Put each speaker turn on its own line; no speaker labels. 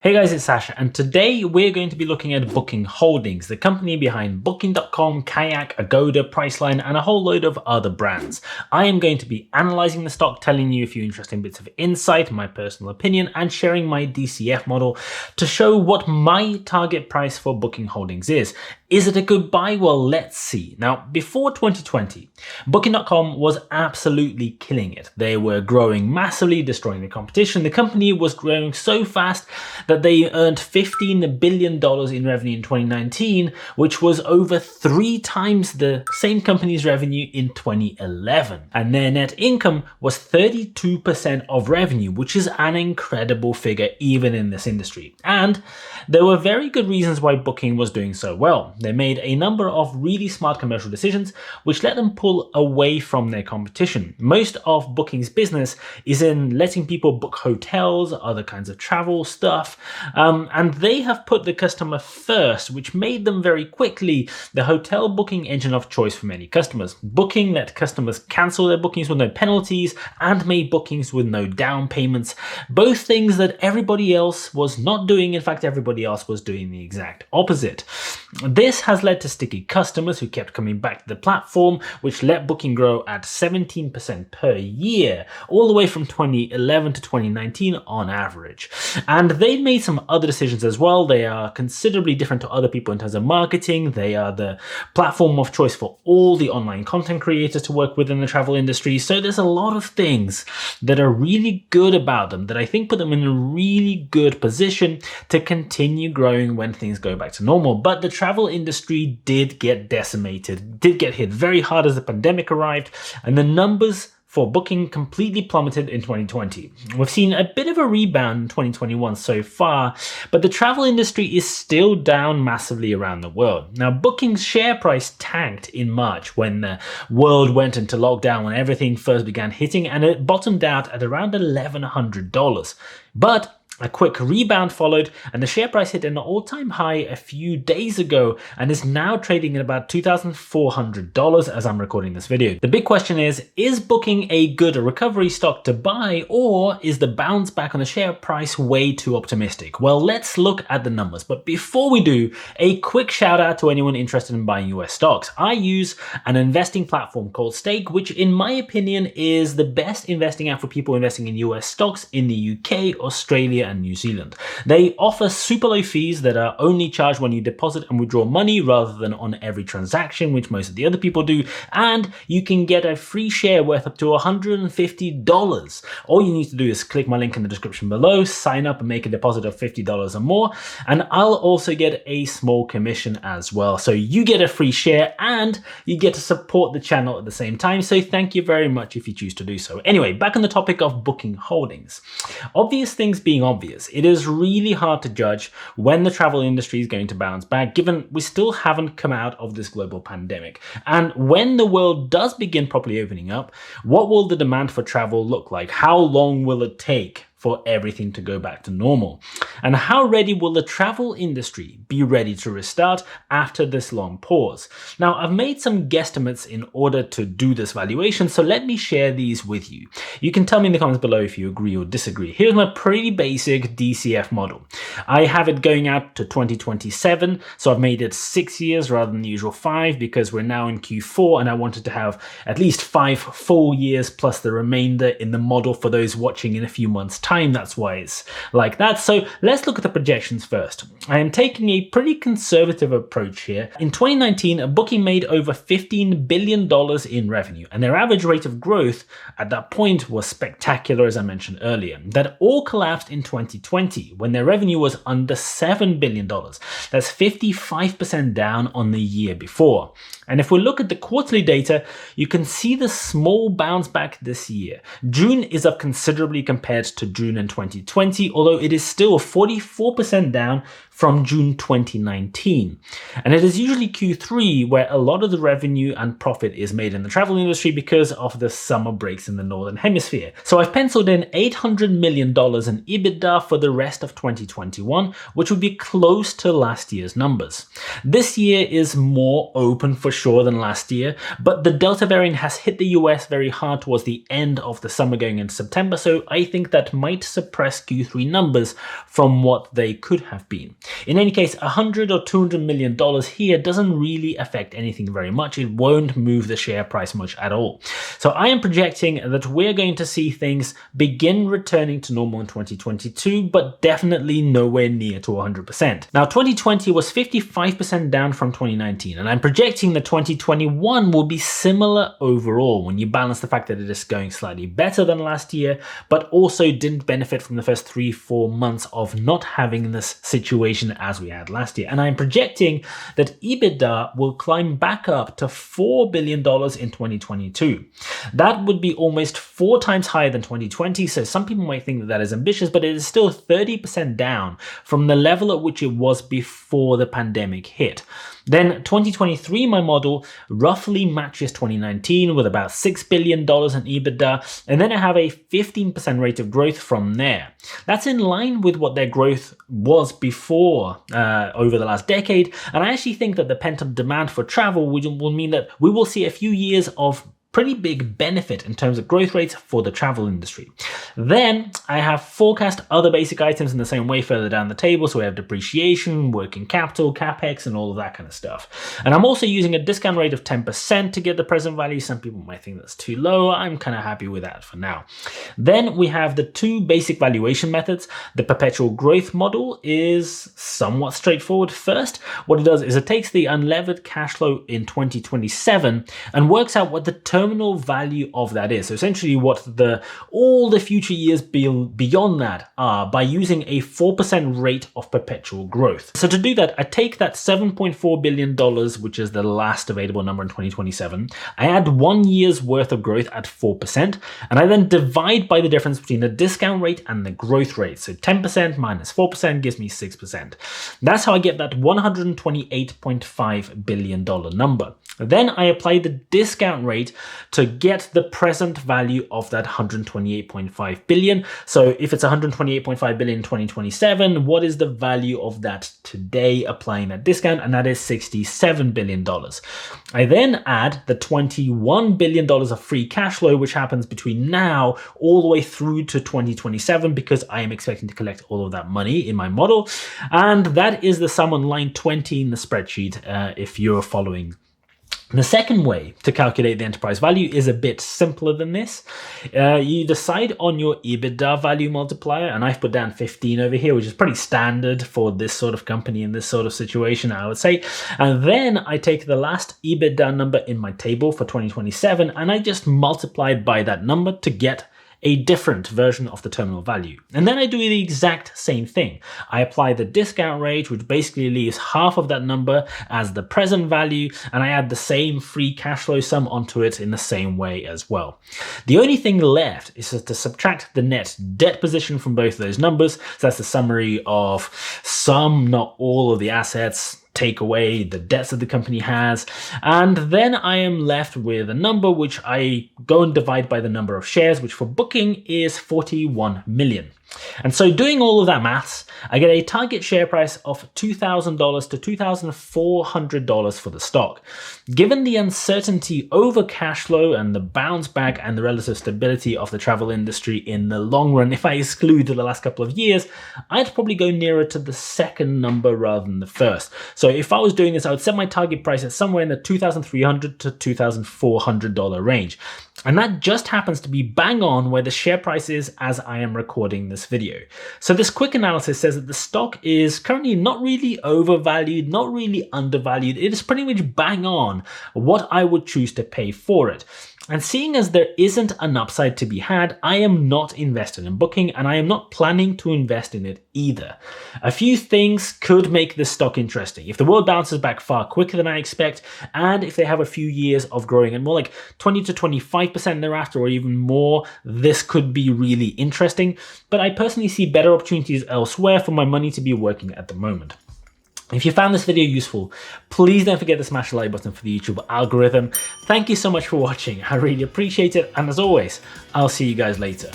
Hey guys, it's Sasha, and today we're going to be looking at Booking Holdings, the company behind Booking.com, Kayak, Agoda, Priceline, and a whole load of other brands. I am going to be analyzing the stock, telling you a few interesting bits of insight, my personal opinion, and sharing my DCF model to show what my target price for Booking Holdings is. Is it a good buy? Well, let's see. Now, before 2020, Booking.com was absolutely killing it. They were growing massively, destroying the competition. The company was growing so fast that they earned $15 billion in revenue in 2019, which was over 3 times the same company's revenue in 2011. And their net income was 32% of revenue, which is an incredible figure even in this industry. And there were very good reasons why Booking was doing so well. They made a number of really smart commercial decisions which let them pull away from their competition. Most of Booking's business is in letting people book hotels, other kinds of travel stuff, and they have put the customer first, which made them very quickly the hotel booking engine of choice for many customers. Booking let customers cancel their bookings with no penalties and made bookings with no down payments, both things that everybody else was not doing. In fact, everybody else was doing the exact opposite. This has led to sticky customers who kept coming back to the platform, which let Booking grow at 17% per year, all the way from 2011 to 2019 on average. And they made some other decisions as well. They are considerably different to other people in terms of marketing. They are the platform of choice for all the online content creators to work with in the travel industry. So there's a lot of things that are really good about them that I think put them in a really good position to continue growing when things go back to normal. But the travel industry did get decimated, did get hit very hard as the pandemic arrived, and the numbers for Booking completely plummeted in 2020. We've seen a bit of a rebound in 2021 so far, but the travel industry is still down massively around the world. Now, Booking's share price tanked in March when the world went into lockdown, when everything first began hitting, and it bottomed out at around $1,100. But a quick rebound followed, and the share price hit an all-time high a few days ago and is now trading at about $2,400 as I'm recording this video. The big question is Booking a good recovery stock to buy, or is the bounce back on the share price way too optimistic? Well, let's look at the numbers. But before we do, a quick shout out to anyone interested in buying US stocks. I use an investing platform called Stake, which in my opinion is the best investing app for people investing in US stocks in the UK, Australia, and New Zealand. They offer super low fees that are only charged when you deposit and withdraw money rather than on every transaction, which most of the other people do, and you can get a free share worth up to $150. All you need to do is click my link in the description below, sign up and make a deposit of $50 or more, and I'll also get a small commission as well. So you get a free share and you get to support the channel at the same time, so thank you very much if you choose to do so. Anyway, back on the topic of Booking Holdings. Obvious things being obvious, it is really hard to judge when the travel industry is going to bounce back, given we still haven't come out of this global pandemic. And when the world does begin properly opening up, what will the demand for travel look like? How long will it take for everything to go back to normal? And how ready will the travel industry be ready to restart after this long pause? Now, I've made some guesstimates in order to do this valuation, so let me share these with you. You can tell me in the comments below if you agree or disagree. Here's my pretty basic DCF model. I have it going out to 2027, so I've made it 6 years rather than the usual 5 because we're now in Q4 and I wanted to have at least 5 full years plus the remainder in the model for those watching in a few months' time. That's why it's like that. So let's look at the projections first. I am taking a pretty conservative approach here. In 2019, Booking made over $15 billion in revenue, and their average rate of growth at that point was spectacular, as I mentioned earlier. That all collapsed in 2020 when their revenue was under $7 billion. That's 55% down on the year before. And if we look at the quarterly data, you can see the small bounce back this year. June is up considerably compared to June in 2020, although it is still 44% down from June 2019. And it is usually Q3 where a lot of the revenue and profit is made in the travel industry because of the summer breaks in the Northern Hemisphere. So I've penciled in $800 million in EBITDA for the rest of 2021. 2021, which would be close to last year's numbers. This year is more open for sure than last year, but the Delta variant has hit the US very hard towards the end of the summer going into September, so I think that might suppress Q3 numbers from what they could have been. In any case, $100 or $200 million here doesn't really affect anything very much. It won't move the share price much at all. So I am projecting that we're going to see things begin returning to normal in 2022, but definitely nowhere near to 100%. Now, 2020 was 55% down from 2019, and I'm projecting that 2021 will be similar overall when you balance the fact that it is going slightly better than last year, but also didn't benefit from the first 3-4 months of not having this situation as we had last year. And I'm projecting that EBITDA will climb back up to $4 billion in 2022. That would be almost 4 times higher than 2020, so some people might think that that is ambitious, but it is still 30% down from the level at which it was before the pandemic hit. Then 2023, my model roughly matches 2019 with about $6 billion in EBITDA, and then I have a 15% rate of growth from there. That's in line with what their growth was before over the last decade, and I actually think that the pent-up demand for travel will mean that we will see a few years of pretty big benefit in terms of growth rates for the travel industry. Then I have forecast other basic items in the same way further down the table. So we have depreciation, working capital, capex, and all of that kind of stuff. And I'm also using a discount rate of 10% to get the present value. Some people might think that's too low. I'm kind of happy with that for now. Then we have the 2 basic valuation methods. The perpetual growth model is somewhat straightforward. First, what it does is it takes the unlevered cash flow in 2027 and works out what the terminal value of that is. So essentially what all the future years beyond that are by using a 4% rate of perpetual growth. So to do that, I take that $7.4 billion, which is the last available number in 2027. I add 1 year's worth of growth at 4%, and I then divide by the difference between the discount rate and the growth rate. So 10% minus 4% gives me 6%. That's how I get that $128.5 billion number. Then I apply the discount rate to get the present value of that 128.5 billion. So if it's 128.5 billion in 2027, what is the value of that today applying that discount? And that is $67 billion. I then add the $21 billion of free cash flow, which happens between now all the way through to 2027, because I am expecting to collect all of that money in my model. And that is the sum on line 20 in the spreadsheet, if you're following. The second way to calculate the enterprise value is a bit simpler than this. You decide on your EBITDA value multiplier, and I've put down 15 over here, which is pretty standard for this sort of company in this sort of situation, I would say. And then I take the last EBITDA number in my table for 2027, and I just multiply it by that number to get a different version of the terminal value. And then I do the exact same thing. I apply the discount rate, which basically leaves half of that number as the present value, and I add the same free cash flow sum onto it in the same way as well. The only thing left is to subtract the net debt position from both of those numbers. So that's the summary of some, not all of the assets, take away the debts that the company has, and then I am left with a number which I go and divide by the number of shares, which for Booking is 41 million. And so doing all of that maths, I get a target share price of $2,000 to $2,400 for the stock. Given the uncertainty over cash flow and the bounce back and the relative stability of the travel industry in the long run, if I exclude the last couple of years, I'd probably go nearer to the second number rather than the first. So if I was doing this, I would set my target price at somewhere in the $2,300 to $2,400 range. And that just happens to be bang on where the share price is as I am recording this video. So this quick analysis says that the stock is currently not really overvalued, not really undervalued. It is pretty much bang on what I would choose to pay for it. And seeing as there isn't an upside to be had, I am not invested in Booking, and I am not planning to invest in it either. A few things could make this stock interesting. If the world bounces back far quicker than I expect, and if they have a few years of growing at more like 20 to 25% thereafter, or even more, this could be really interesting. But I personally see better opportunities elsewhere for my money to be working at the moment. If you found this video useful, please don't forget to smash the like button for the YouTube algorithm. Thank you so much for watching. I really appreciate it. And as always, I'll see you guys later.